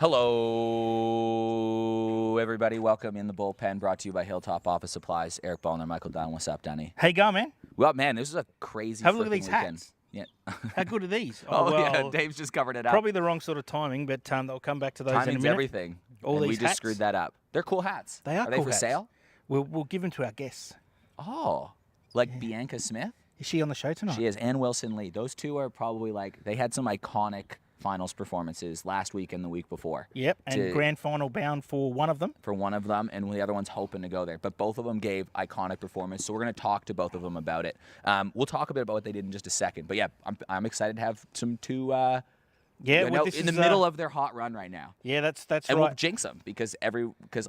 Hello, everybody. Welcome in the Bullpen, brought to you by Hilltop Office Supplies. Eric Ballner, Michael Dunn. What's up, Dunny? Hey, go, man. Well, man, this is a crazy Have a look at freaking these weekend. hats. Yeah. How good are these? Oh, yeah, Dave's just covered it up. Probably the wrong sort of timing, but they'll come back to those in a Timing's minute. everything. All and these we just hats? screwed that up. They're cool hats. They are Are they cool for hats. sale? We'll give them to our guests. Oh, like Bianca Smith? Is she on the show tonight? She is, and Wilson Lee. Those two are probably they had some iconic finals performances last week and the week before. Yep, and grand final bound for one of them. For one of them, and the other one's hoping to go there. But both of them gave iconic performance, so we're going to talk to both of them about it. We'll talk a bit about what they did in just a second. But yeah, I'm excited to have some two. In the middle of their hot run right now. Yeah, that's and right. we'll jinx them because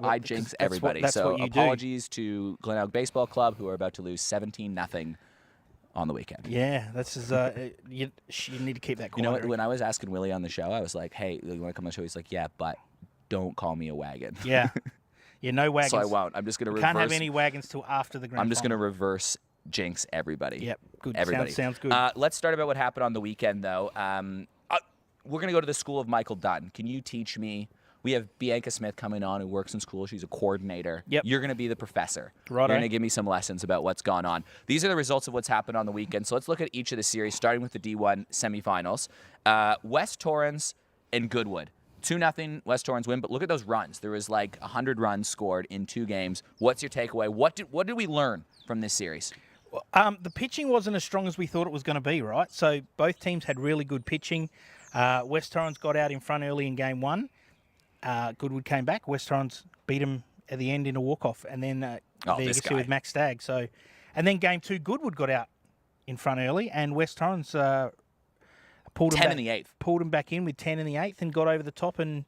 I jinx everybody. That's so what you apologies to Glenelg Baseball Club, who are about to lose 17-0 on the weekend. Yeah, this is you need to keep that quiet. You know what? When I was asking Willie on the show, I was like, "Hey, you want to come on the show?" He's like, "Yeah, but don't call me a wagon." Yeah, no wagons. So I won't. I'm just going to reverse. Can't have any wagons till after the grand I'm just going to final. reverse jinx everybody. Yep, good. Everybody. Sounds good. Let's start about what happened on the weekend, though. We're going to go to the school of Michael Dunn. Can you teach me? We have Bianca Smith coming on who works in school. She's a coordinator. Yep. You're going to be the professor. Righto. You're going to give me some lessons about what's gone on. These are the results of what's happened on the weekend. So let's look at each of the series, starting with the D1 semifinals. West Torrens and Goodwood. 2-0 West Torrens win, but look at those runs. There was like 100 runs scored in 2 games. What's your takeaway? What did we learn from this series? The pitching wasn't as strong as we thought it was going to be, right? So both teams had really good pitching. West Torrens got out in front early in game 1. Goodwood came back. West Torrens beat them at the end in a walk-off, and then there you see with Max Stagg. So, and then game 2, Goodwood got out in front early, and West Torrens pulled 10 in the 8th. Pulled them back in with 10 in the 8th and got over the top, and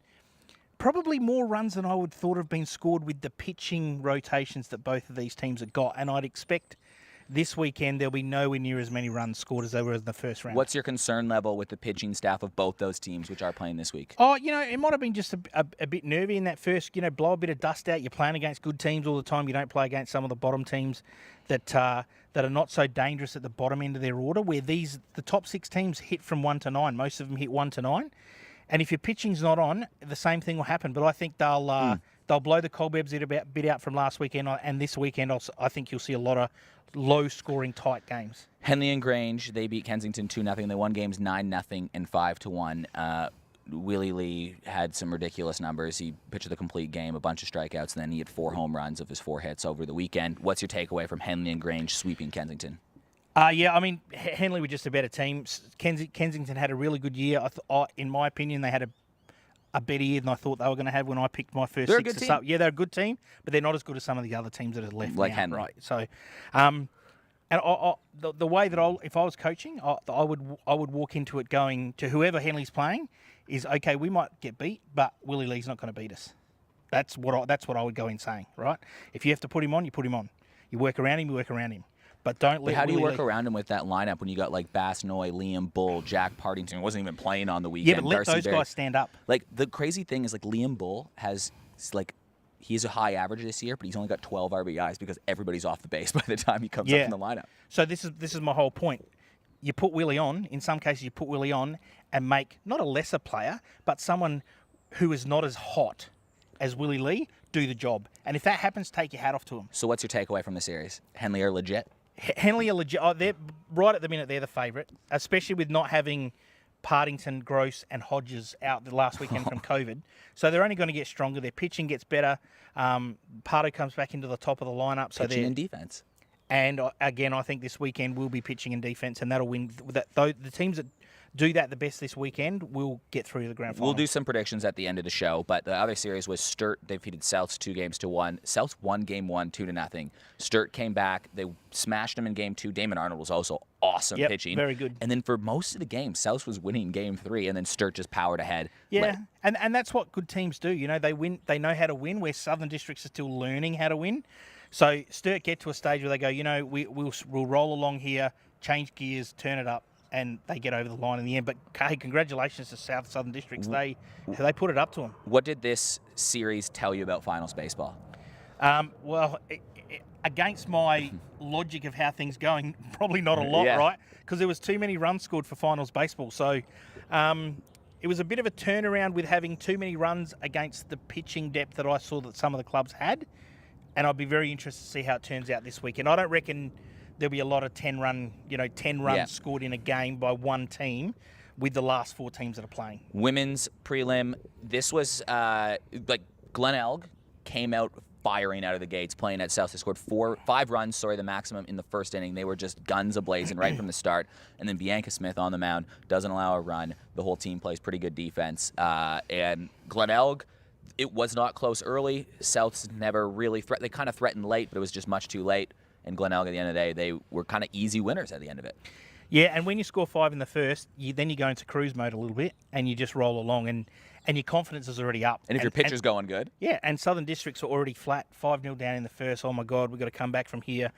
probably more runs than I would thought have been scored with the pitching rotations that both of these teams have got. And I'd expect this weekend there'll be nowhere near as many runs scored as there were in the first round. What's your concern level with the pitching staff of both those teams, which are playing this week? Oh, it might have been just a bit nervy in that first, blow a bit of dust out. You're playing against good teams all the time. You don't play against some of the bottom teams that are not so dangerous at the bottom end of their order, where the top 6 teams hit from 1 to 9. Most of them hit 1 to 9. And if your pitching's not on, the same thing will happen. But I think they'll blow the cobwebs a bit out from last weekend, and this weekend I think you'll see a lot of low-scoring, tight games. Henley and Grange, they beat Kensington 2-0. They won games 9-0 and 5-1. Willie Lee had some ridiculous numbers. He pitched the complete game, a bunch of strikeouts, and then he had 4 home runs of his 4 hits over the weekend. What's your takeaway from Henley and Grange sweeping Kensington? Henley were just a better team. Kensington had a really good year. In my opinion, they had a better year than I thought they were going to have when I picked my first 6 to start. Yeah, they're a good team, but they're not as good as some of the other teams that are left like now, Henley. Right? So, and the way that if I was coaching, I would walk into it going to whoever Henley's playing is, okay, we might get beat, but Willie Lee's not going to beat us. That's what I would go in saying, right? If you have to put him on, you put him on. You work around him, you work around him. But how do you work around him with that lineup when you got like Bass Noy, Liam Bull, Jack Partington wasn't even playing on the weekend? Yeah, but let Darcy those Berry. guys stand up. Like the crazy thing is like Liam Bull has he's a high average this year, but he's only got 12 RBIs because everybody's off the base by the time he comes up in the lineup. So this is my whole point. You put Willie on. In some cases, you put Willie on and make not a lesser player, but someone who is not as hot as Willie Lee do the job. And if that happens, take your hat off to him. So what's your takeaway from the series? Henley are legit? Henley are legit. They're right at the minute. They're the favourite, especially with not having Partington, Gross, and Hodges out the last weekend from COVID. So they're only going to get stronger. Their pitching gets better. Pardo comes back into the top of the lineup. So pitching and defense. And again, I think this weekend will be pitching and defense, and that'll win. The teams that do that the best this weekend will get through the grand final. We'll do some predictions at the end of the show, but the other series was Sturt. They defeated Souths 2-1. Souths won game 1, 2-0. Sturt came back. They smashed them in game 2. Damon Arnold was also awesome pitching. Very good. And then for most of the game, Souths was winning game 3, and then Sturt just powered ahead. Yeah, and that's what good teams do. They win. They know how to win, where Southern Districts are still learning how to win. So Sturt get to a stage where they go, we'll roll along here, change gears, turn it up, and they get over the line in the end. But hey, congratulations to Southern Districts. They put it up to them. What did this series tell you about finals baseball? Against my logic of how things going, probably not a lot, right? Because there was too many runs scored for finals baseball. So It was a bit of a turnaround with having too many runs against the pitching depth that I saw that some of the clubs had, and I'd be very interested to see how it turns out this weekend. I don't reckon there'll be a lot of 10 runs scored in a game by one team with the last 4 teams that are playing. Women's prelim, this was Glenelg came out firing out of the gates, playing at South. They scored 5 runs, the maximum in the first inning. They were just guns a-blazing right from the start. And then Bianca Smith on the mound doesn't allow a run. The whole team plays pretty good defense. And Glenelg, it was not close early. South's never really they kind of threatened late, but it was just much too late. And Glenelg, at the end of the day, they were kind of easy winners at the end of it. Yeah, and when you score 5 in the first, then you go into cruise mode a little bit, and you just roll along, and your confidence is already up. And if your pitcher's going good. Yeah, and Southern Districts are already flat, 5-0 down in the first. Oh, my God, we've got to come back from here.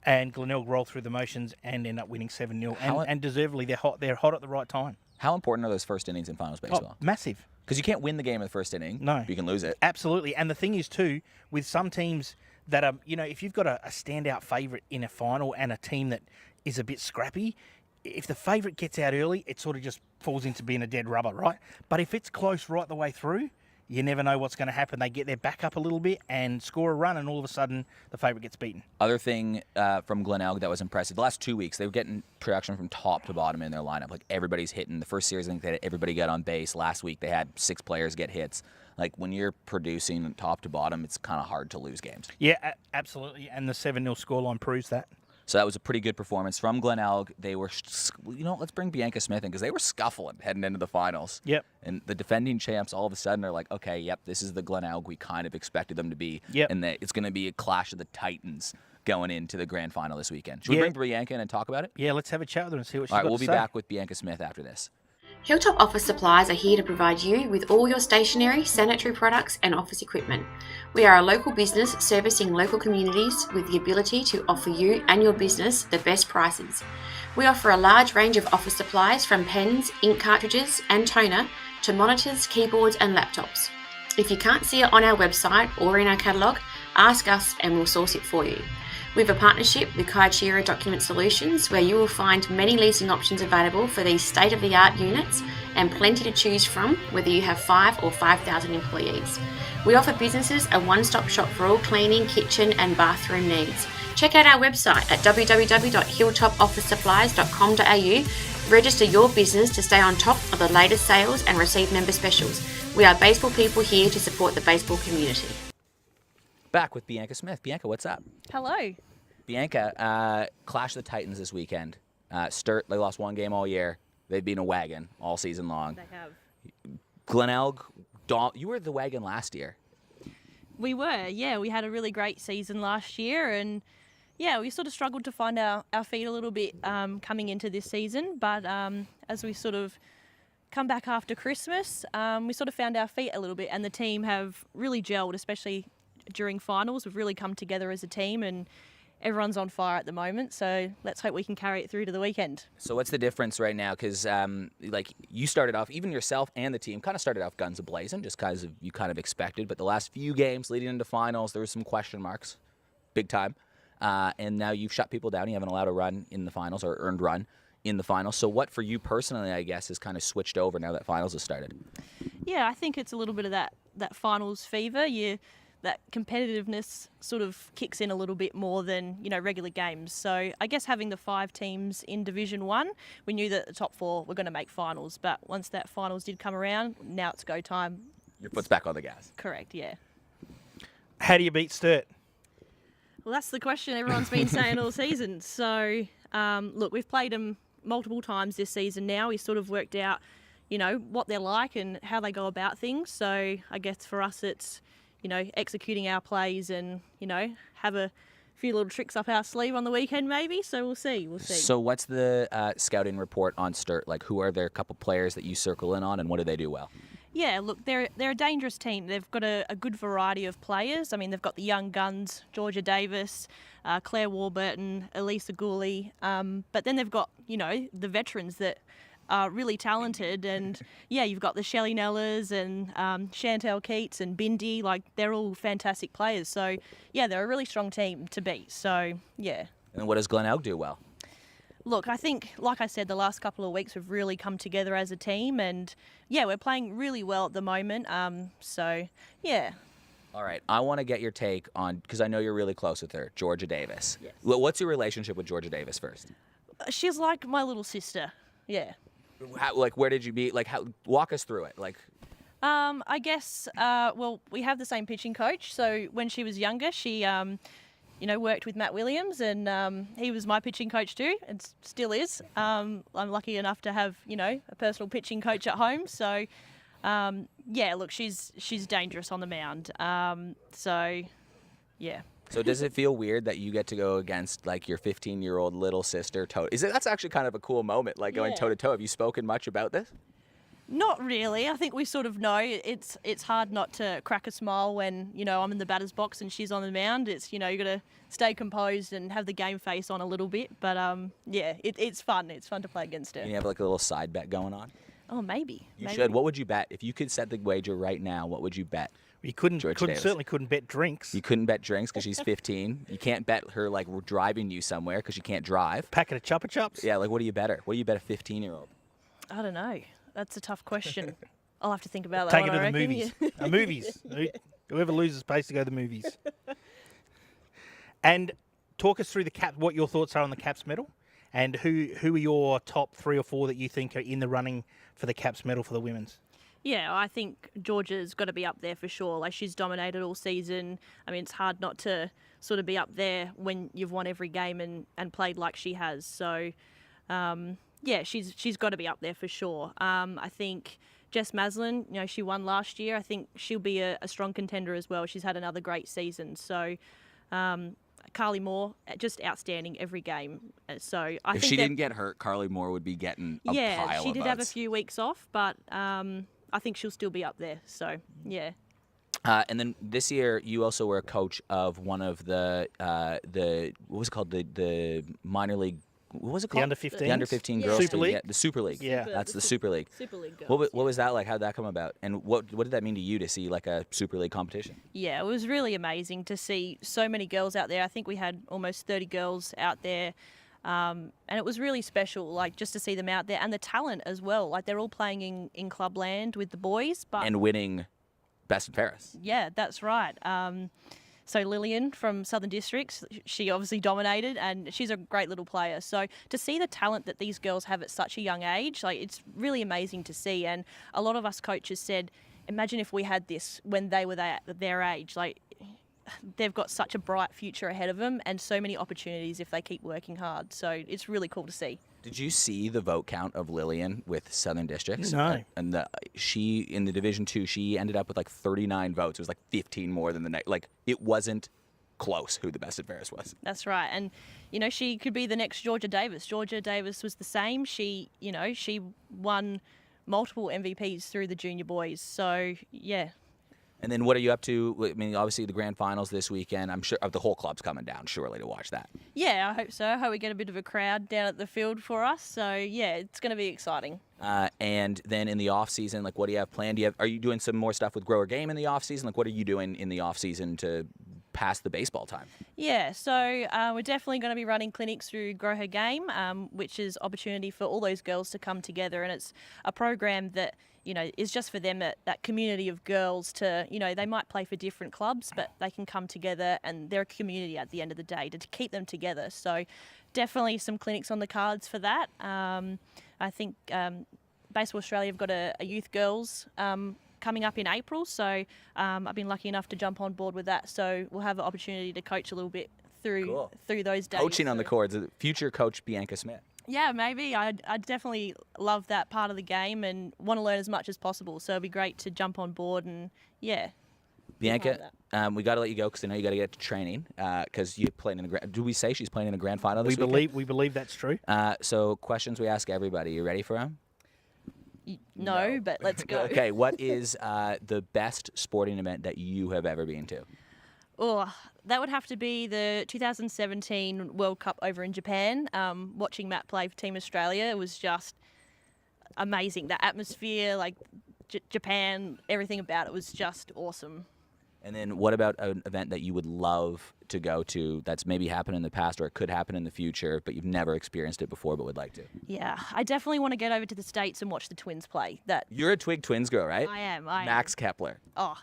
And Glenelg roll through the motions and end up winning 7-0. And deservedly, they're hot at the right time. How important are those first innings in finals baseball? Oh, massive. Because you can't win the game in the first inning. No. You can lose it. Absolutely. And the thing is, too, with some teams that are, if you've got a standout favourite in a final and a team that is a bit scrappy, if the favourite gets out early, it sort of just falls into being a dead rubber, right? But if it's close right the way through, you never know what's going to happen. They get their back up a little bit and score a run, and all of a sudden, the favourite gets beaten. Other thing from Glenelg that was impressive, the last 2 weeks, they were getting production from top to bottom in their lineup. Like, everybody's hitting. The first series, I think they had everybody get on base. Last week, they had 6 players get hits. Like, when you're producing top to bottom, it's kind of hard to lose games. Yeah, absolutely. And the 7-0 scoreline proves that. So that was a pretty good performance from Glenelg. They were, let's bring Bianca Smith in, because they were scuffling heading into the finals. Yep. And the defending champs all of a sudden are like, okay, yep, this is the Glenelg we kind of expected them to be. Yep. And it's going to be a clash of the Titans going into the grand final this weekend. Should we bring Bianca in and talk about it? Yeah, let's have a chat with her and see what she's got to say. All right, we'll be back with Bianca Smith after this. Hilltop Office Supplies are here to provide you with all your stationery, sanitary products and office equipment. We are a local business servicing local communities with the ability to offer you and your business the best prices. We offer a large range of office supplies from pens, ink cartridges and toner to monitors, keyboards and laptops. If you can't see it on our website or in our catalogue, ask us and we'll source it for you. We have a partnership with Kaishira Document Solutions, where you will find many leasing options available for these state-of-the-art units and plenty to choose from, whether you have 5 or 5,000 employees. We offer businesses a one-stop shop for all cleaning, kitchen and bathroom needs. Check out our website at www.hilltopofficesupplies.com.au. Register your business to stay on top of the latest sales and receive member specials. We are baseball people here to support the baseball community. Back with Bianca Smith. Bianca, what's up? Hello. Bianca, Clash of the Titans this weekend. Sturt, they lost 1 game all year. They've been a wagon all season long. They have. Glenelg, you were the wagon last year. We were, yeah. We had a really great season last year, and yeah, we sort of struggled to find our feet a little bit coming into this season, but as we sort of come back after Christmas, we sort of found our feet a little bit, and the team have really gelled, especially during finals. We've really come together as a team, and everyone's on fire at the moment, so let's hope we can carry it through to the weekend. So what's the difference right now? Because you started off, even yourself and the team kind of started off guns a-blazing, just because you kind of expected, but the last few games leading into finals, there were some question marks, big time, and now you've shut people down. You haven't allowed a run in the finals, or earned run in the finals. So what for you personally, I guess, has kind of switched over now that finals has started? Yeah, I think it's a little bit of that finals fever. That competitiveness sort of kicks in a little bit more than, regular games. So I guess having the 5 teams in Division 1, we knew that the top 4 were going to make finals. But once that finals did come around, now it's go time. Your foot's back on the gas. Correct, yeah. How do you beat Sturt? Well, that's the question everyone's been saying all season. So, look, we've played them multiple times this season now. We sort of worked out, what they're like and how they go about things. So I guess for us it's, executing our plays and, have a few little tricks up our sleeve on the weekend maybe. So we'll see. So what's the scouting report on Sturt? Like, who are their couple players that you circle in on, and what do they do well? Yeah, look, they're a dangerous team. They've got a good variety of players. I mean, they've got the young guns, Georgia Davis, Claire Warburton, Elisa Gooley, but then they've got, the veterans that are really talented, and yeah, you've got the Shelley Nellers and Chantel Keats and Bindi. Like, they're all fantastic players. So yeah, they're a really strong team to beat. So yeah. And what does Glenelg do well? Look, I think, like I said, the last couple of weeks we've really come together as a team, and yeah, we're playing really well at the moment. So yeah. All right, I want to get your take on, because I know you're really close with her, Georgia Davis. Yes. What's your relationship with Georgia Davis first? She's like my little sister. Yeah. Where did you meet? Walk us through it. I guess, well, we have the same pitching coach. So when she was younger, she, worked with Matt Williams, and he was my pitching coach too, and still is. I'm lucky enough to have, a personal pitching coach at home. So, look, she's dangerous on the mound. Yeah. So does it feel weird that you get to go against your 15-year-old little sister? That's actually kind of a cool moment, going toe to toe. Have you spoken much about this? Not really. I think we sort of know it's hard not to crack a smile when, I'm in the batter's box and she's on the mound. It's, you got to stay composed and have the game face on a little bit. But, it's fun. It's fun to play against her. And you have a little side bet going on? Oh, maybe. You should. What would you bet? If you could set the wager right now, what would you bet? You certainly couldn't bet drinks. You couldn't bet drinks because she's 15. You can't bet her driving you somewhere because she can't drive. Packet of Chupa Chups? Yeah, what do you bet her? What do you bet a 15-year-old? I don't know. That's a tough question. I'll have to think about that. Take it to the movies. Movies. Whoever loses pays to go to the movies. And talk us through what your thoughts are on the Caps medal, and who are your top 3 or 4 that you think are in the running for the Caps medal for the women's? Yeah, I think Georgia's got to be up there for sure. She's dominated all season. I mean, it's hard not to sort of be up there when you've won every game and played like she has. So, she's got to be up there for sure. I think Jess Maslin, she won last year. I think she'll be a strong contender as well. She's had another great season. So, Carly Moore, just outstanding every game. So I if think she didn't get hurt, Carly Moore would be getting a pile of votes. Yeah, she did have a few weeks off, but I think she'll still be up there. So, yeah. And then this year, you also were a coach of one of the what was it called, the minor league. What was it called? The under 15. The under 15 girls Super League. Yeah, the Super League. Yeah, that's the Super League. Super League girls. What was that like? How did that come about? And what did that mean to you to see a Super League competition? Yeah, it was really amazing to see so many girls out there. I think we had almost 30 girls out there. And it was really special, just to see them out there, and the talent as well. They're all playing in clubland with the boys, and winning best and fairest. Yeah, that's right. So Lillian from Southern Districts, she obviously dominated, and she's a great little player. So to see the talent that these girls have at such a young age, it's really amazing to see. And a lot of us coaches said, imagine if we had this when they were their age. They've got such a bright future ahead of them, and so many opportunities if they keep working hard. So it's really cool to see. Did you see the vote count of Lillian with Southern Districts? No. And she, in the Division 2, she ended up with 39 votes. It was 15 more than the next. It wasn't close who the best and fairest was. That's right. And, she could be the next Georgia Davis. Georgia Davis was the same. She won multiple MVPs through the junior boys. So, yeah. And then what are you up to? I mean, obviously the grand finals this weekend. I'm sure the whole club's coming down surely to watch that. Yeah, I hope so. I hope we get a bit of a crowd down at the field for us. So, yeah, it's going to be exciting. And then in the off season, what do you have planned? Are you doing some more stuff with Grower Game in the off season? What are you doing in the off season to pass the baseball time? Yeah, so we're definitely going to be running clinics through Grow Her Game, which is opportunity for all those girls to come together, and it's a program that is just for them, that community of girls to, they might play for different clubs, but they can come together, and they're a community at the end of the day to keep them together. So definitely some clinics on the cards for that. I think Baseball Australia have got a youth girls coming up in April, so I've been lucky enough to jump on board with that. So we'll have an opportunity to coach a little bit through those days. Coaching on the cords, future coach Bianca Smith. Yeah, maybe. I definitely love that part of the game and want to learn as much as possible. So it'd be great to jump on board and, yeah. Bianca, we got to let you go because I know you got to get to training because you played in do we say she's playing in a grand final this weekend? We believe that's true. So questions we ask everybody. You ready for them? No, but let's go. Okay, what is the best sporting event that you have ever been to? Oh, that would have to be the 2017 World Cup over in Japan. Watching Matt play for Team Australia was just amazing. The atmosphere, Japan, everything about it was just awesome. And then what about an event that you would love to go to that's maybe happened in the past or it could happen in the future, but you've never experienced it before but would like to? Yeah, I definitely want to get over to the States and watch the Twins play. That You're a Twig Twins girl, right? I am. Max Kepler. Oh,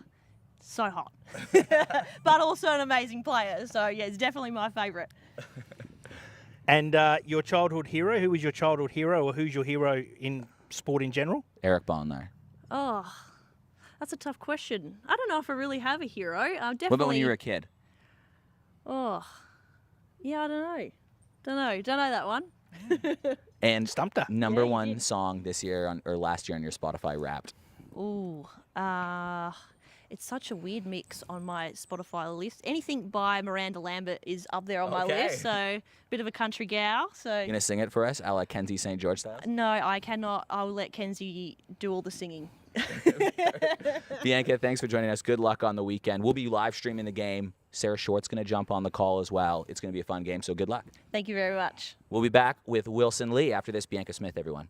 so hot. But also an amazing player. So, yeah, it's definitely my favourite. And your childhood hero, who was your childhood hero, or who's your hero in sport in general? Eric Bonlar. Oh, that's a tough question. I don't know if I really have a hero. Definitely. What about when you were a kid? Oh, yeah, I don't know that one. And Stumped her. number Yeah, you one did. song this year or last year on your Spotify Wrapped. Ooh, it's such a weird mix on my Spotify list. Anything by Miranda Lambert is up there on my Okay. list, so bit of a country gal. So You gonna sing it for us, a la Kenzie St. George style? no, I cannot. I'll let Kenzie do all the singing. Bianca, thanks for joining us. Good luck on the weekend. We'll be live streaming the game. Sarah Short's going to jump on the call as well. It's going to be a fun game, so good luck. Thank you very much. We'll be back with Wilson Lee after this. Bianca Smith, everyone.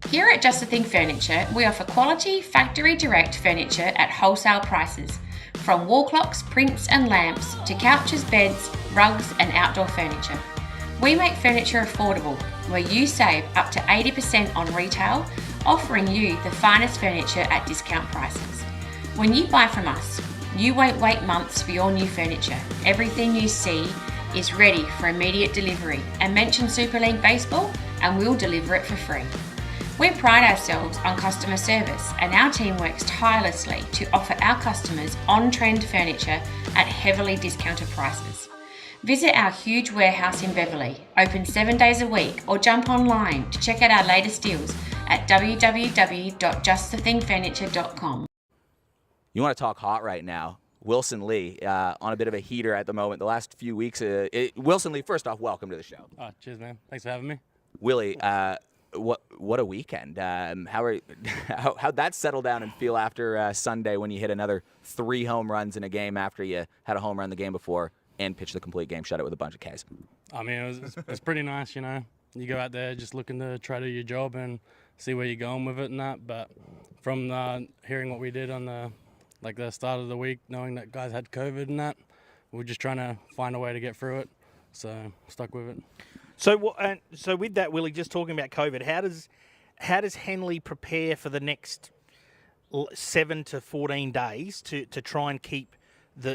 Here at Just a Thing Furniture, we offer quality, factory direct furniture at wholesale prices. From wall clocks, prints and lamps to couches, beds, rugs and outdoor furniture. We make furniture affordable, where you save up to 80% on retail, offering you the finest furniture at discount prices. When you buy from us, you won't wait months for your new furniture. Everything you see is ready for immediate delivery, and mention Super League Baseball and we'll deliver it for free. We pride ourselves on customer service, and our team works tirelessly to offer our customers on-trend furniture at heavily discounted prices. Visit our huge warehouse in Beverley, open 7 days a week, or jump online to check out our latest deals at www.justthethingfurniture.com. You want to talk hot right now. Wilson Lee on a bit of a heater at the moment. The last few weeks, Wilson Lee, first off, welcome to the show. Oh, cheers, man. Thanks for having me. Willie, what a weekend. How'd that settle down and feel after Sunday when you hit another 3 home runs in a game after you had a home run the game before and pitched the complete game shutout with a bunch of Ks? I mean, it was pretty nice, you know. You go out there just looking to try to do your job and see where you're going with it and that. But from hearing what we did on the start of the week, knowing that guys had COVID and that, we're just trying to find a way to get through it. So stuck with it. So with that, Willie, just talking about COVID, how does Henley prepare for the next 7 to 14 days to try and keep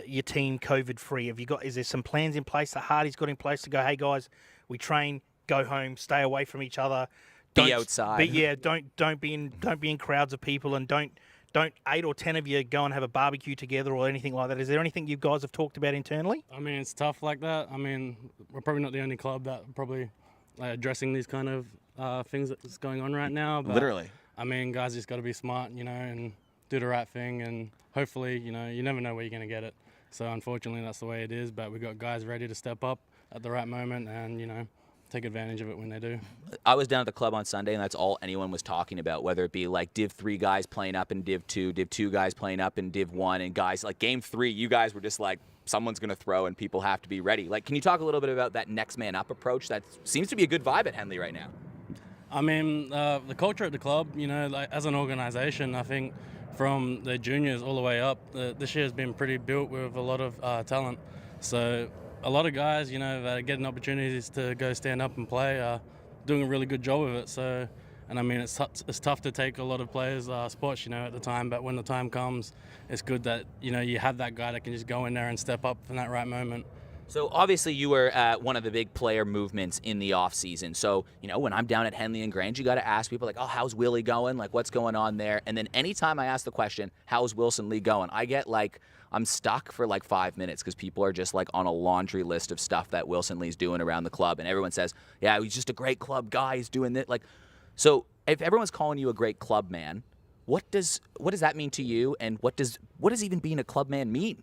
your team COVID free? Is there some plans in place that Hardy's got in place to go, hey guys, we train, go home, stay away from each other, Be outside. Don't be in crowds of people, and don't 8 or 10 of you go and have a barbecue together or anything like that. Is there anything you guys have talked about internally? I mean, it's tough like that. I mean, we're probably not the only club that probably addressing these kind of things that's going on right now. But, Literally. I mean, guys just got to be smart, you know, and do the right thing. And hopefully, you know, you never know where you're going to get it. So unfortunately, that's the way it is. But we've got guys ready to step up at the right moment and, you know, take advantage of it when they do. I was down at the club on Sunday, and that's all anyone was talking about, whether it be like Div 3 guys playing up in Div 2, Div 2 guys playing up in Div 1, and guys like Game 3, you guys were just like, someone's going to throw and people have to be ready. Like, can you talk a little bit about that next man up approach? That seems to be a good vibe at Henley right now. I mean, the culture at the club, you know, like as an organization, I think from the juniors all the way up, this year has been pretty built with a lot of talent. So a lot of guys, you know, that are getting opportunities to go stand up and play are doing a really good job of it. So, and I mean, it's tough to take a lot of players' spots, you know, at the time. But when the time comes, it's good that, you know, you have that guy that can just go in there and step up in that right moment. So obviously you were one of the big player movements in the off season. So, you know, when I'm down at Henley and Grange, you got to ask people like, oh, how's Willie going? Like, what's going on there? And then anytime I ask the question, how's Wilson Lee going? I get like, I'm stuck for like 5 minutes because people are just like on a laundry list of stuff that Wilson Lee's doing around the club. And everyone says, yeah, he's just a great club guy. He's doing this. Like, so if everyone's calling you a great club man, what does that mean to you? And what does even being a club man mean?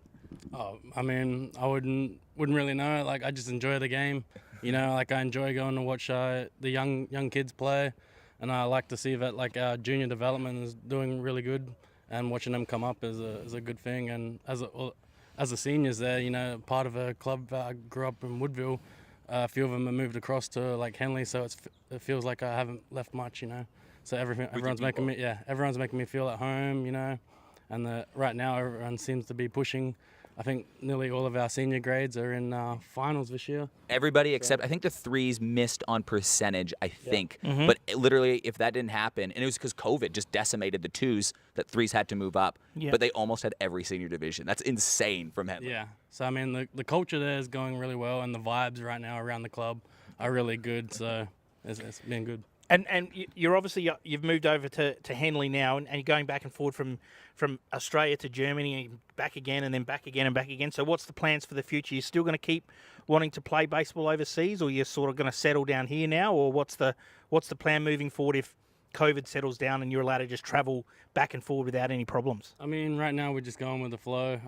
Oh, I mean, I wouldn't really know. Like, I just enjoy the game. You know, like I enjoy going to watch the young kids play, and I like to see that like our junior development is doing really good, and watching them come up is a good thing. And as a seniors there, you know, part of a club I grew up in Woodville. A few of them have moved across to like Henley, so it feels like I haven't left much, you know. So everyone's making me feel at home, you know. and right now everyone seems to be pushing. I think nearly all of our senior grades are in finals this year. Everybody except I think the threes missed on percentage, I think. But literally, if that didn't happen, and it was because COVID just decimated the twos, that threes had to move up. Yeah. But they almost had every senior division. That's insane from Henley. Yeah. So I mean, the culture there is going really well, and the vibes right now around the club are really good. So it's been good. And you're obviously you've moved over to Henley now, and you're going back and forward from Australia to Germany and back again, and then back again and back again. So what's the plans for the future? You're still going to keep wanting to play baseball overseas, or you're sort of going to settle down here now, or what's the plan moving forward if COVID settles down and you're allowed to just travel back and forward without any problems? I mean, right now we're just going with the flow.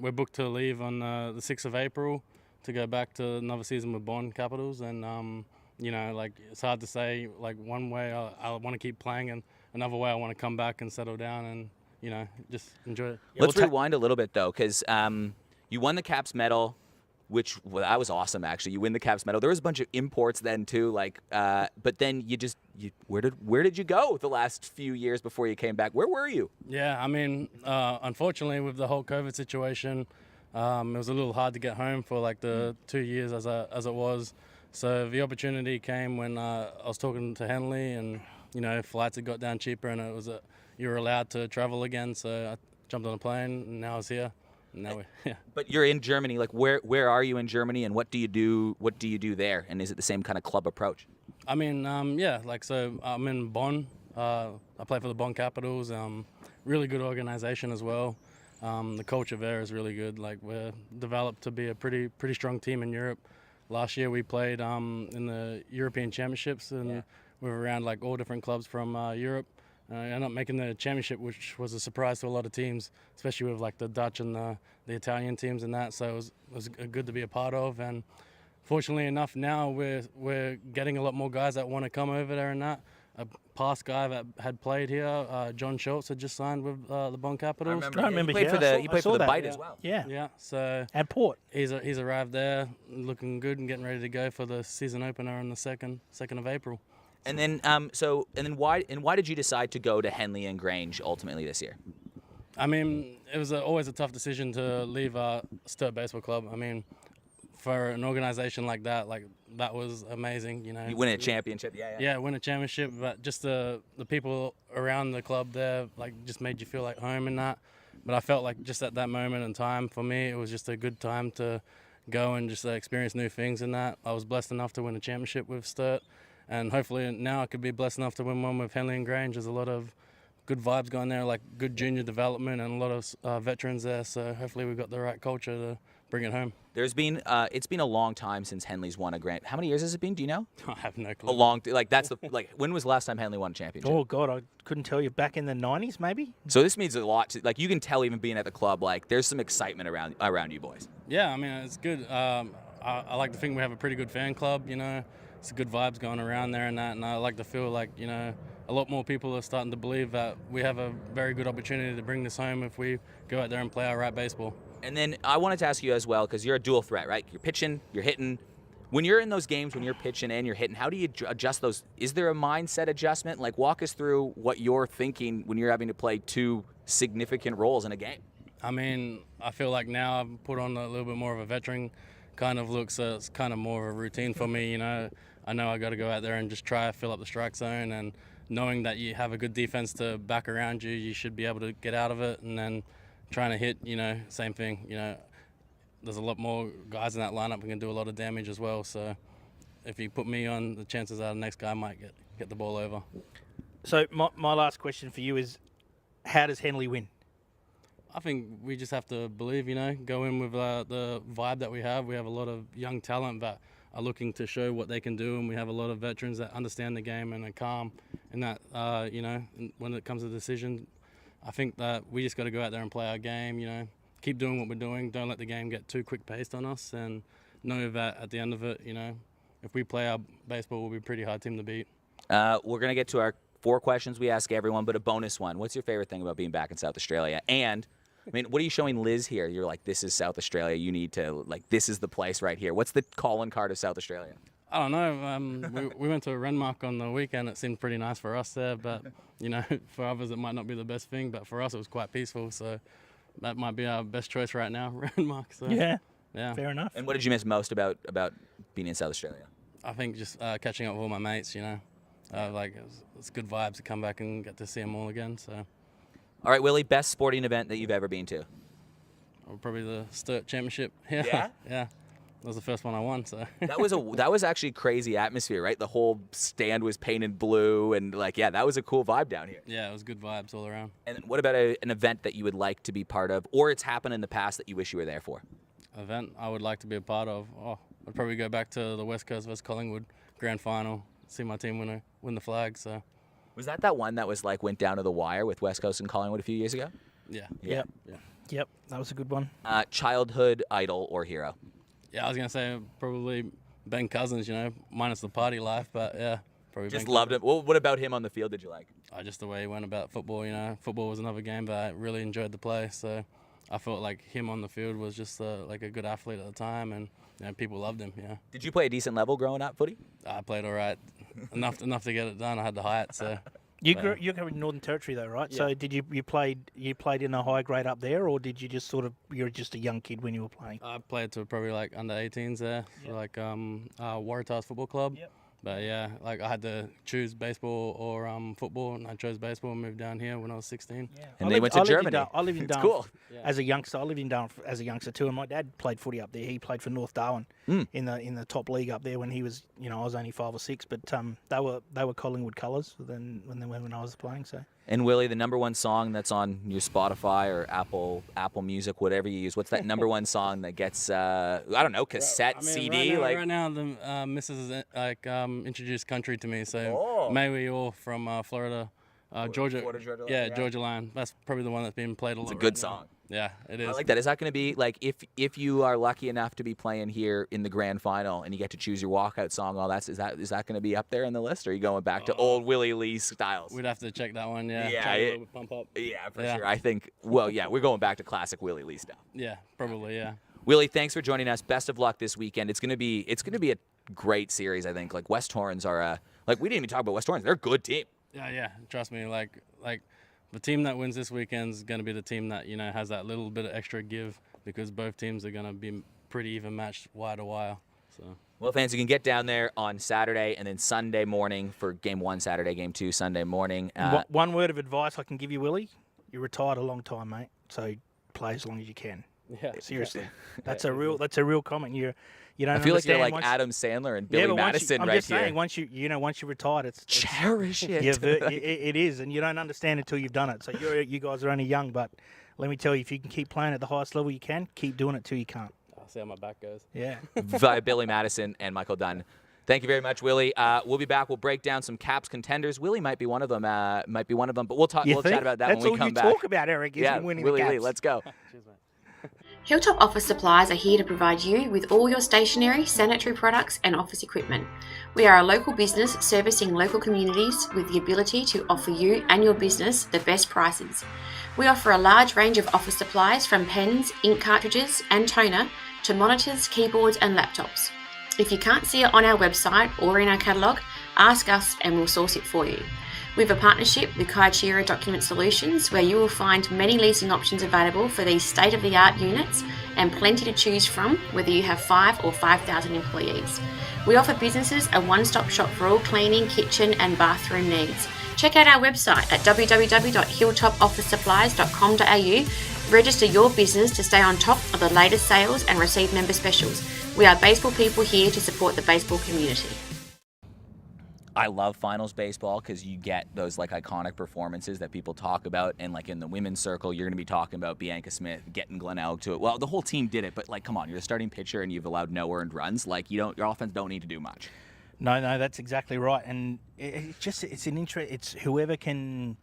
We're booked to leave on the 6th of April to go back to another season with Bond Capitals, and you know, like, it's hard to say, like, one way I want to keep playing and another way I want to come back and settle down and, you know, just enjoy it. Let's rewind a little bit, though, because you won the Caps medal, which, well, that was awesome, actually. You win the Caps medal. There was a bunch of imports then, too, like, but then where did you go the last few years before you came back? Where were you? Yeah, I mean, unfortunately, with the whole COVID situation, it was a little hard to get home for, like, the 2 years as it was. So the opportunity came when I was talking to Henley, and, you know, flights had got down cheaper, and it was you were allowed to travel again. So I jumped on a plane, and now I was here. And now yeah. But you're in Germany. Like, where are you in Germany, and what do you do? What do you do there? And is it the same kind of club approach? I mean, yeah, like, so I'm in Bonn. I play for the Bonn Capitals. Really good organization as well. The culture there is really good. Like, we're developed to be a pretty strong team in Europe. Last year we played in the European Championships, and we were around, like, all different clubs from Europe. Ended up making the championship, which was a surprise to a lot of teams, especially with, like, the Dutch and the Italian teams and that. So it was good to be a part of. And fortunately enough, now we're getting a lot more guys that want to come over there and that. A past guy that had played here, John Schultz, had just signed with the Bonn Capitals. I remember. He played for the Bite as well. Yeah. Yeah, so At Port. he's arrived there, looking good and getting ready to go for the season opener on the 2nd of April. And then why did you decide to go to Henley and Grange ultimately this year? I mean, it was always a tough decision to leave Stuart Baseball Club. I mean, for an organization like that was amazing, you know. You win a championship, Yeah, win a championship, but just the people around the club there, like, just made you feel like home in that. But I felt like just at that moment in time, for me, it was just a good time to go and just experience new things in that. I was blessed enough to win a championship with Sturt, and hopefully now I could be blessed enough to win one with Henley and Grange. There's a lot of good vibes going there, like good junior development and a lot of veterans there, so hopefully we've got the right culture to bring it home. It's been a long time since Henley's won a Grand. How many years has it been? Do you know? I have no clue. A long, when was the last time Henley won a championship? Oh God, I couldn't tell you. Back in the 90s, maybe. So this means a lot. Like, you can tell, even being at the club, like, there's some excitement around you boys. Yeah, I mean, it's good. I like to think we have a pretty good fan club, you know. It's good vibes going around there and that, and I like to feel like, you know, a lot more people are starting to believe that we have a very good opportunity to bring this home if we go out there and play our right baseball. And then I wanted to ask you as well, because you're a dual threat, right? You're pitching, you're hitting. When you're in those games, when you're pitching and you're hitting, how do you adjust those? Is there a mindset adjustment? Like, walk us through what you're thinking when you're having to play two significant roles in a game. I mean, I feel like now I've put on a little bit more of a veteran kind of look, so it's kind of more of a routine for me, you know. I know I got to go out there and just try to fill up the strike zone, and knowing that you have a good defense to back around you, you should be able to get out of it. And then trying to hit, you know, same thing. You know, there's a lot more guys in that lineup who can do a lot of damage as well. So if you put me on, the chances are the next guy might get the ball over. So my last question for you is, how does Henley win? I think we just have to believe, you know, go in with the vibe that we have. We have a lot of young talent that are looking to show what they can do, and we have a lot of veterans that understand the game and are calm in that, you know, when it comes to decisions. I think that we just got to go out there and play our game, you know, keep doing what we're doing, don't let the game get too quick-paced on us, and know that at the end of it, you know, if we play our baseball, we'll be a pretty hard team to beat. We're going to get to our 4 questions we ask everyone, but a bonus one. What's your favorite thing about being back in South Australia? And, I mean, what are you showing Liz here? You're like, this is South Australia. You need to, like, this is the place right here. What's the calling card of South Australia? I don't know. We went to a Renmark on the weekend. It seemed pretty nice for us there, but for others it might not be the best thing. But for us, it was quite peaceful. So that might be our best choice right now, Renmark. So Yeah. yeah. Fair enough. And what did you miss most about being in South Australia? I think just catching up with all my mates. It's good vibes to come back and get to see them all again. So. All right, Willie, best sporting event that you've ever been to? Probably the Stuart Championship. Yeah. Yeah? Yeah. That was the first one I won, so. That was actually a crazy atmosphere, right? The whole stand was painted blue, and that was a cool vibe down here. Yeah, it was good vibes all around. And what about an event that you would like to be part of, or it's happened in the past that you wish you were there for? Event I would like to be a part of. I'd probably go back to the West Coast vs Collingwood grand final, see my team win the flag. So. Was that one that was went down to the wire with West Coast and Collingwood a few years ago? Yeah. Yep. Yeah. Yep. That was a good one. Childhood idol or hero? Yeah, I was gonna say probably Ben Cousins. Minus the party life, but yeah, probably. Just Ben loved Cousins. him. Well, what about him on the field did you like? Just the way he went about football. Football was another game, but I really enjoyed the play. So I felt like him on the field was just a good athlete at the time, and people loved him. Yeah. Did you play a decent level growing up, footy? I played all right, enough to get it done. I had the height, so. You grew up in Northern Territory though, right? Yeah. So did you played in a high grade up there, or did you just you were just a young kid when you were playing? I played to probably under 18s there, for Waratahs Football Club. Yep. But yeah, I had to choose baseball or football, and I chose baseball and moved down here when I was 16. Yeah. And they went to Germany. I lived in It's Darwin cool. as a youngster. I lived in Darwin as a youngster too, and my dad played footy up there. He played for North Darwin in the top league up there when he was, I was only 5 or 6, but they were Collingwood colours when I was playing. So. And Willie, the number one song that's on your Spotify or Apple Music, whatever you use, what's that number one song that gets cassette, CD? Right now the missus introduced country to me, so May We All from Florida, Georgia. Georgia Line, yeah, yeah. Georgia Line. That's probably the one that's being played a lot. It's a right good now. song. Yeah, it is. I like that. Is that going to be if you are lucky enough to be playing here in the grand final and you get to choose your walkout song? All that is that going to be up there on the list? Or are you going back to old Willie Lee styles? We'd have to check that one. Yeah. Yeah, Try a little bit pump up. Yeah, for Yeah. sure. I think. Well, yeah, we're going back to classic Willie Lee stuff. Yeah, probably. Yeah. Willie, thanks for joining us. Best of luck this weekend. It's gonna be a great series. I think. West Torrens are we didn't even talk about West Torrens. They're a good team. Yeah. Trust me. Like the team that wins this weekend is going to be the team that has that little bit of extra give, because both teams are going to be pretty even matched wire to wire. So. Well, fans, you can get down there on Saturday and then Sunday morning for Game 1 Saturday, Game 2 Sunday morning. One word of advice I can give you, Willie: you're retired a long time, mate. So play as long as you can. Yeah. Seriously, that's a real comment. You don't. I feel like they're understand like once- Adam Sandler and Billy but Madison I'm right just here. saying, once you're retired, it's Cherish it. it is, and you don't understand until you've done it. So you guys are only young, but let me tell you, if you can keep playing at the highest level you can, keep doing it till you can't. I'll see how my back goes. Yeah. Via Billy Madison and Michael Dunn. Thank you very much, Willie. We'll be back. We'll break down some Caps contenders. Willie might be one of them. But we'll talk. You We'll think? chat about that That's when we come back. all you talk about, Eric, is Yeah, winning Willie the Lee. Caps. Let's go. Cheers, mate. Hilltop Office Supplies are here to provide you with all your stationery, sanitary products, and office equipment. We are a local business servicing local communities with the ability to offer you and your business the best prices. We offer a large range of office supplies from pens, ink cartridges, and toner to monitors, keyboards, and laptops. If you can't see it on our website or in our catalogue, ask us and we'll source it for you. We have a partnership with Kaishira Document Solutions, where you will find many leasing options available for these state-of-the-art units and plenty to choose from, whether you have 5 or 5,000 employees. We offer businesses a one-stop shop for all cleaning, kitchen and bathroom needs. Check out our website at www.hilltopofficesupplies.com.au. Register your business to stay on top of the latest sales and receive member specials. We are baseball people here to support the baseball community. I love finals baseball because you get those iconic performances that people talk about, and in the women's circle, you're going to be talking about Bianca Smith getting Glenn Elk to it. Well, the whole team did it, but come on, you're the starting pitcher and you've allowed no earned runs. Your offense don't need to do much. No, that's exactly right, and it's whoever can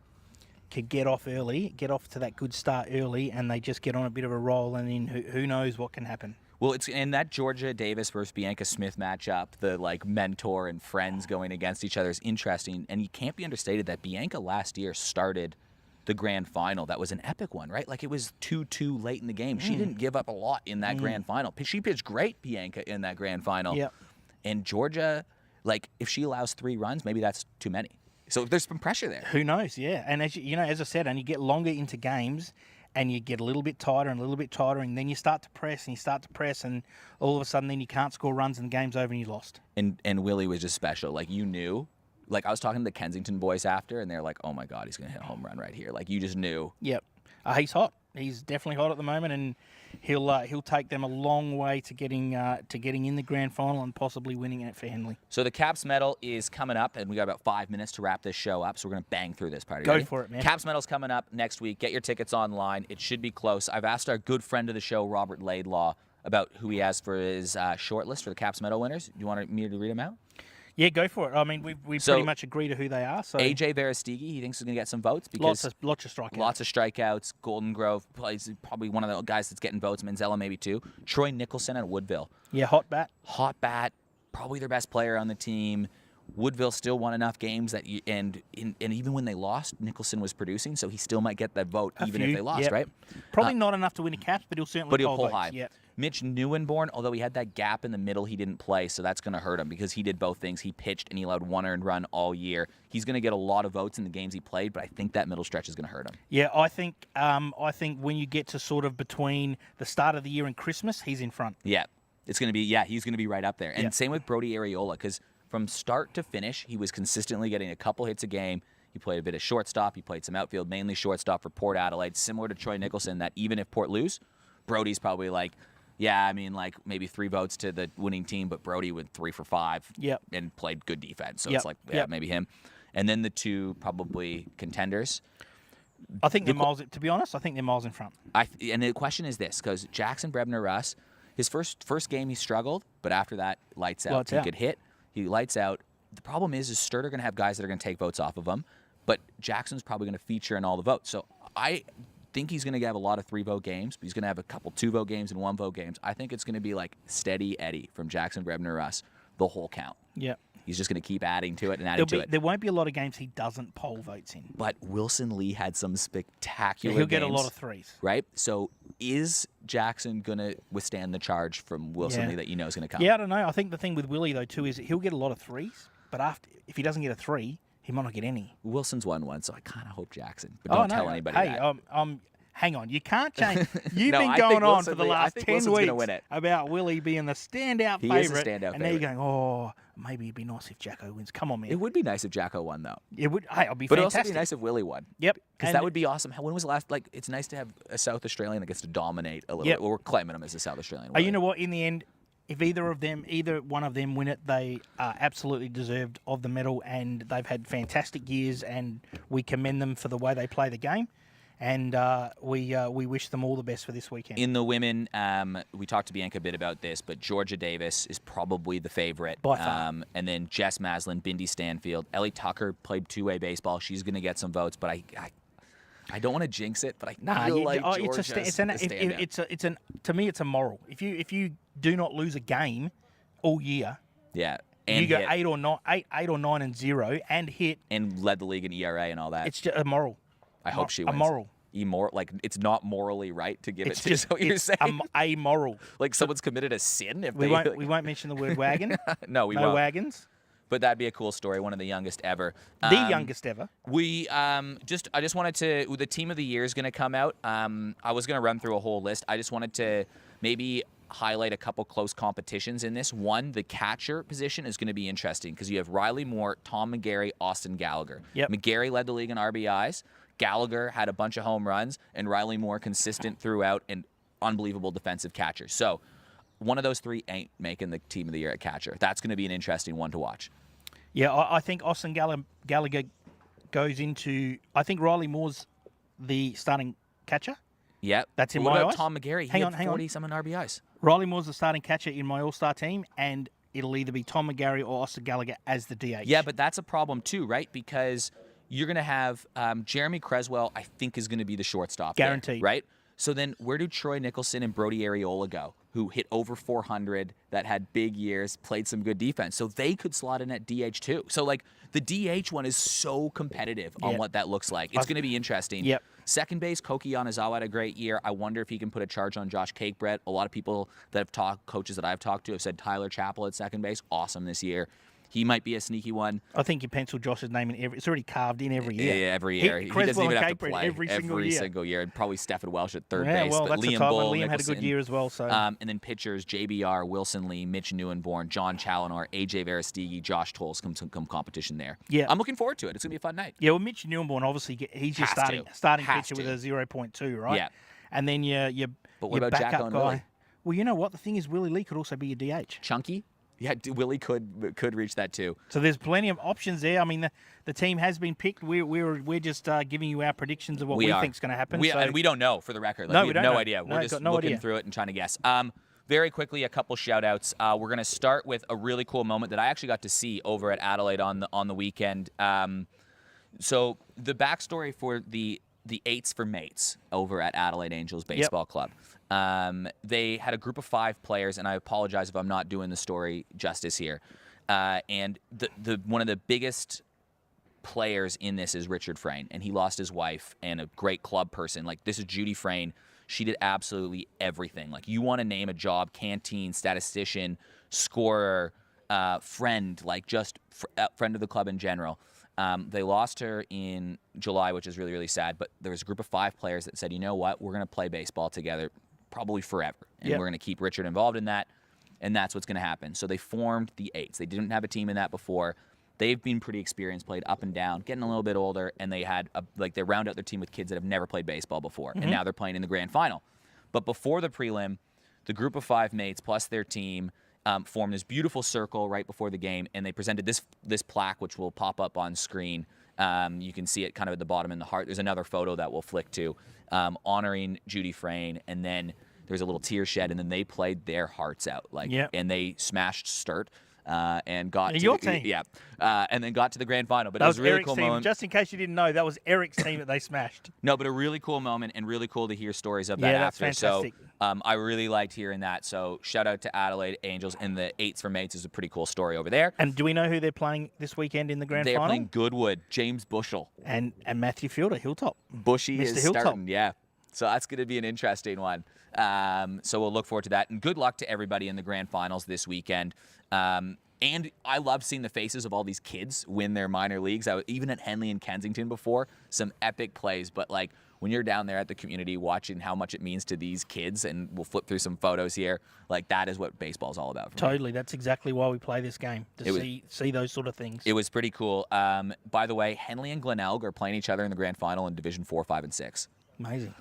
get off early, get off to that good start early, and they just get on a bit of a roll, and then who knows what can happen. Well, it's in that Georgia Davis versus Bianca Smith matchup, the mentor and friends going against each other is interesting, and you can't be understated that Bianca last year started the grand final. That was an epic one, right? It was 2-2 late in the game. She didn't give up a lot in that grand final. She pitched great, Bianca, in that grand final. Yep. And Georgia, like, if she allows 3 runs, maybe that's too many. So there's some pressure there. Who knows? Yeah, and as as I said, and you get longer into games, and you get a little bit tighter and a little bit tighter, and then you start to press and all of a sudden then you can't score runs and the game's over and you lost. And Willie was just special. Like, you knew. Like, I was talking to the Kensington boys after, and they're like, oh my God, he's going to hit a home run right here. Like, you just knew. Yep. He's hot. He's definitely hot at the moment, and he'll take them a long way to getting in the grand final and possibly winning it for Henley. So the Caps Medal is coming up, and we got about 5 minutes to wrap this show up, so we're going to bang through this part. Go for it, man. Caps Medal's coming up next week. Get your tickets online. It should be close. I've asked our good friend of the show, Robert Laidlaw, about who he has for his short list for the Caps Medal winners. Do you want me to read them out? Yeah, go for it. I mean, we So, pretty much agree to who they are. So AJ Verestigi, he thinks he's going to get some votes because lots of strikeouts. Lots of strikeouts. Golden Grove plays probably one of the guys that's getting votes. Manzella maybe too. Troy Nicholson at Woodville. Yeah, hot bat. Hot bat. Probably their best player on the team. Woodville still won enough games that and even when they lost, Nicholson was producing, so he still might get that vote even if they lost, yep. right? Probably not enough to win a Caps, but he'll certainly But he'll pull votes. high. Yep. Mitch Neuenborn, although he had that gap in the middle, he didn't play, so that's going to hurt him because he did both things. He pitched and he allowed 1 earned run all year. He's going to get a lot of votes in the games he played, but I think that middle stretch is going to hurt him. Yeah, I think when you get to sort of between the start of the year and Christmas, he's in front. Yeah, he's going to be right up there. And Yeah. same with Brody Ariola, because from start to finish, he was consistently getting a couple hits a game. He played a bit of shortstop. He played some outfield, mainly shortstop for Port Adelaide, similar to Troy Nicholson, that even if Port lose, Brody's probably like, yeah, I mean, like maybe 3 votes to the winning team, but Brody went 3 for 5 Yep. and played good defense. So Yep. it's like, yeah, Yep. maybe him. And then the 2 probably contenders. I think they're miles. To be honest, I think they're miles in front. And the question is this, because Jackson Brebner-Russ, his first game he struggled, but after that, lights out. Lights he out. could hit. He lights out. The problem is Sturt are going to have guys that are going to take votes off of him, but Jackson's probably going to feature in all the votes. So I think he's going to have a lot of 3-vote games, but he's going to have a couple 2-vote games and 1-vote games. I think it's going to be like steady Eddie from Jackson Brebner-Russ the whole count. Yeah. He's just going to keep adding to it and adding to it. There won't be a lot of games he doesn't poll votes in. But Wilson Lee had some spectacular He'll get a games, lot of 3s. right? So is Jackson going to withstand the charge from Wilson Yeah. Lee that you know is going to come? Yeah, I don't know. I think the thing with Willie, though, too, is he'll get a lot of 3s, but if he doesn't get a 3, he might not get any. Wilson's won one, so I kind of hope Jackson. But don't tell anybody hey, that. hang on. You can't change. You've No, been I going think on Wilson for the Lee- I last think 10 Wilson's gonna weeks win it. about Willie being the standout He favourite. is a standout and now you're favourite. going, oh, maybe it'd be nice if Jacko wins. Come on, man. It would be nice if Jacko won, though. It would. Hey, it'll be But it would fantastic. also be nice if Willie won. Yep. Because And that would be awesome. When was the last, it's nice to have a South Australian that gets to dominate a little Yep. bit. Well, we're claiming him as a South Australian. You know what? In the end, if either one of them win it, they are absolutely deserved of the medal, and they've had fantastic years, and we commend them for the way they play the game, and we wish them all the best for this weekend. In the women, we talked to Bianca a bit about this, but Georgia Davis is probably the favorite. By far. And then Jess Maslin, Bindi Stanfield. Ellie Tucker played 2-way baseball. She's going to get some votes, but I don't want to jinx it, but I feel like Georgia's a standout. To me, it's a moral. If you do not lose a game all year, Yeah. And you go hit, 8 or 9-0 and hit. and led the league in ERA and all that. It's just a moral. I hope she a wins. moral. It's not morally right to give It's it to just is what you're it's saying. amoral. Like someone's committed a sin if We they won't mention the word wagon. No, we no won't. wagons. But that'd be a cool story, one of the youngest ever. The youngest ever. We I just wanted to, the team of the year is going to come out. I was going to run through a whole list. I just wanted to maybe highlight a couple close competitions in this. One, the catcher position is going to be interesting because you have Riley Moore, Tom McGarry, Austin Gallagher. Yep. McGarry led the league in RBIs. Gallagher had a bunch of home runs, and Riley Moore consistent throughout and unbelievable defensive catcher. So one of those 3 ain't making the team of the year at catcher. That's going to be an interesting one to watch. Yeah, I think Austin Gallagher goes into. I think Riley Moore's the starting catcher. Yep. That's in What my about eyes. Tom McGarry? He had 40-something RBIs. Riley Moore's the starting catcher in my All-Star team, and it'll either be Tom McGarry or Austin Gallagher as the DH. Yeah, but that's a problem too, right? Because you're going to have Jeremy Creswell, I think, is going to be the shortstop. there, Guaranteed. right? So then where do Troy Nicholson and Brody Ariola go, who hit over 400, that had big years, played some good defense? So they could slot in at DH too. So, like, the DH one is so competitive on what that looks like. It's going to be interesting. Yep. Second base, Koki Yanazawa had a great year. I wonder if he can put a charge on Josh Cakebread. A lot of people that have talked, coaches that I've talked to, have said Tyler Chappell at second base, awesome this year. He might be a sneaky one. I think you pencil Josh's name in it's already carved in every year. Yeah, every year. He doesn't even have to play every single year. And probably Stephen Welsh at third Yeah, base. well, But that's Liam a tough Bull, one. Liam had a Nicholson, good year as well. So, and then pitchers, JBR, Wilson Lee, Mitch Neuenborn, John Challenor, AJ Veristigi, Josh Tolles come competition there. Yeah. I'm looking forward to it. It's going to be a fun night. yeah, well, Mitch Neuenborn, obviously, he's your starting pitcher with a 0.2, right? Yeah. And then your But what your about backup Jacko and guy. Willie? Well, you know what? The thing is, Willie Lee could also be your DH. Chunky? Yeah, Willie could reach that too. So there's plenty of options there. I mean, the team has been picked. We're just giving you our predictions of what we think's going to happen. And we don't know, for the record. Like, No, we we have don't no know. idea. No, We're just got no looking idea. through it and trying to guess. Very quickly, a couple shout-outs. We're going to start with a really cool moment that I actually got to see over at Adelaide on the weekend. So the backstory for the Eights for Mates over at Adelaide Angels Baseball Club. They had a group of 5 players, and I apologize if I'm not doing the story justice here. And the one of the biggest players in this is Richard Frain, and he lost his wife, and a great club person. Like, this is Judy Frain. She did absolutely everything. Like, you want to name a job: canteen, statistician, scorer, friend, like just friend of the club in general. They lost her in July, which is really, really sad. But there was a group of 5 players that said, you know what, we're going to play baseball together probably forever. And we're going to keep Richard involved in that. And that's what's going to happen. So they formed the Eights. They didn't have a team in that before. They've been pretty experienced, played up and down, getting a little bit older, and they had they round out their team with kids that have never played baseball before, and now they're playing in the grand final. But before the prelim, the group of 5 mates plus their team formed this beautiful circle right before the game, and they presented this plaque, which will pop up on screen. You can see it kind of at the bottom in the heart. There's another photo that we'll flick to, honoring Judy Frain, and then there's a little tear shed, and then they played their hearts out, and they smashed Sturt. And got your to the, team. And then got to the grand final. But that it was a really Eric's cool team. moment. Just in case you didn't know, that was Eric's team that they smashed. No, but a really cool moment, and really cool to hear stories of that that's after. fantastic. So I really liked hearing that. So shout out to Adelaide Angels, and the Eights for Mates is a pretty cool story over there. And do we know who they're playing this weekend in the grand They're final? playing Goodwood, James Bushell. And Matthew Fielder, Hilltop. Bushy Mr. is Hilltop. starting, yeah. So that's going to be an interesting one. So we'll look forward to that. And good luck to everybody in the grand finals this weekend. And I love seeing the faces of all these kids win their minor leagues. I was even at Henley and Kensington before, some epic plays. But like when you're down there at the community watching how much it means to these kids, and we'll flip through some photos here, like that is what baseball's all about. For me. Totally. That's exactly why we play this game, to see those sort of things. It was pretty cool. By the way, Henley and Glenelg are playing each other in the grand final in Division 4, 5, and 6. Amazing.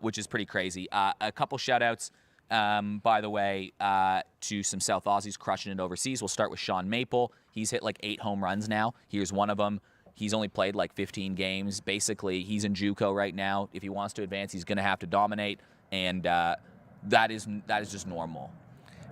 Which is pretty crazy. A couple shout-outs. By the way, to some South Aussies crushing it overseas. We'll start with Sean Maple. He's hit like 8 home runs now. Here's one of them. He's only played like 15 games. Basically, he's in JUCO right now. If he wants to advance, he's going to have to dominate, and that is just normal.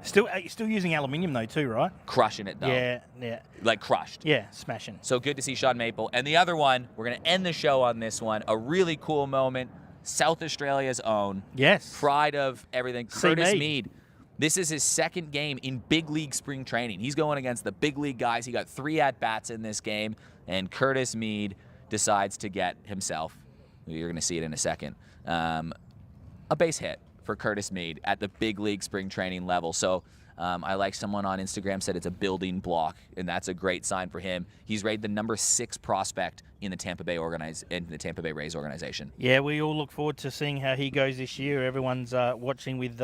Still using aluminium though too, right? Crushing it though. Yeah. Like crushed. Yeah, smashing. So good to see Sean Maple. And the other one, we're going to end the show on this one. A really cool moment. South Australia's own. Yes. Pride of everything. See Curtis Mead. Mead. This is his second game in big league spring training. He's going against the big league guys. He got 3 at-bats in this game, and Curtis Mead decides to get himself, you're going to see it in a second, a base hit for Curtis Mead at the big league spring training level. So I like someone on Instagram said it's a building block, and that's a great sign for him. He's rated the number 6 prospect in the Tampa Bay Rays organization. Yeah, we all look forward to seeing how he goes this year. Everyone's watching with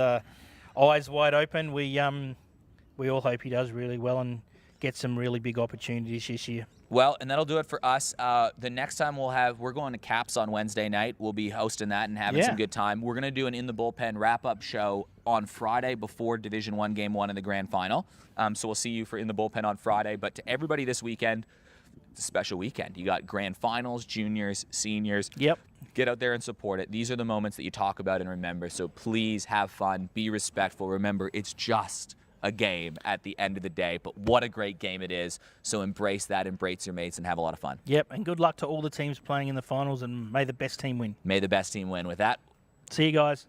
eyes wide open. We all hope he does really well and gets some really big opportunities this year. Well, and that'll do it for us. The next time we're going to Caps on Wednesday night. We'll be hosting that and having some good time. We're going to do an In the Bullpen wrap-up show on Friday before Division 1 Game 1 in the grand final. So we'll see you for In the Bullpen on Friday. But to everybody this weekend, it's a special weekend. You got grand finals, juniors, seniors. Yep. Get out there and support it. These are the moments that you talk about and remember. So please have fun. Be respectful. Remember, it's just a game at the end of the day, but what a great game it is. So embrace that, embrace your mates, and have a lot of fun. Yep, and good luck to all the teams playing in the finals, and may the best team win. May the best team win. With that, See you guys.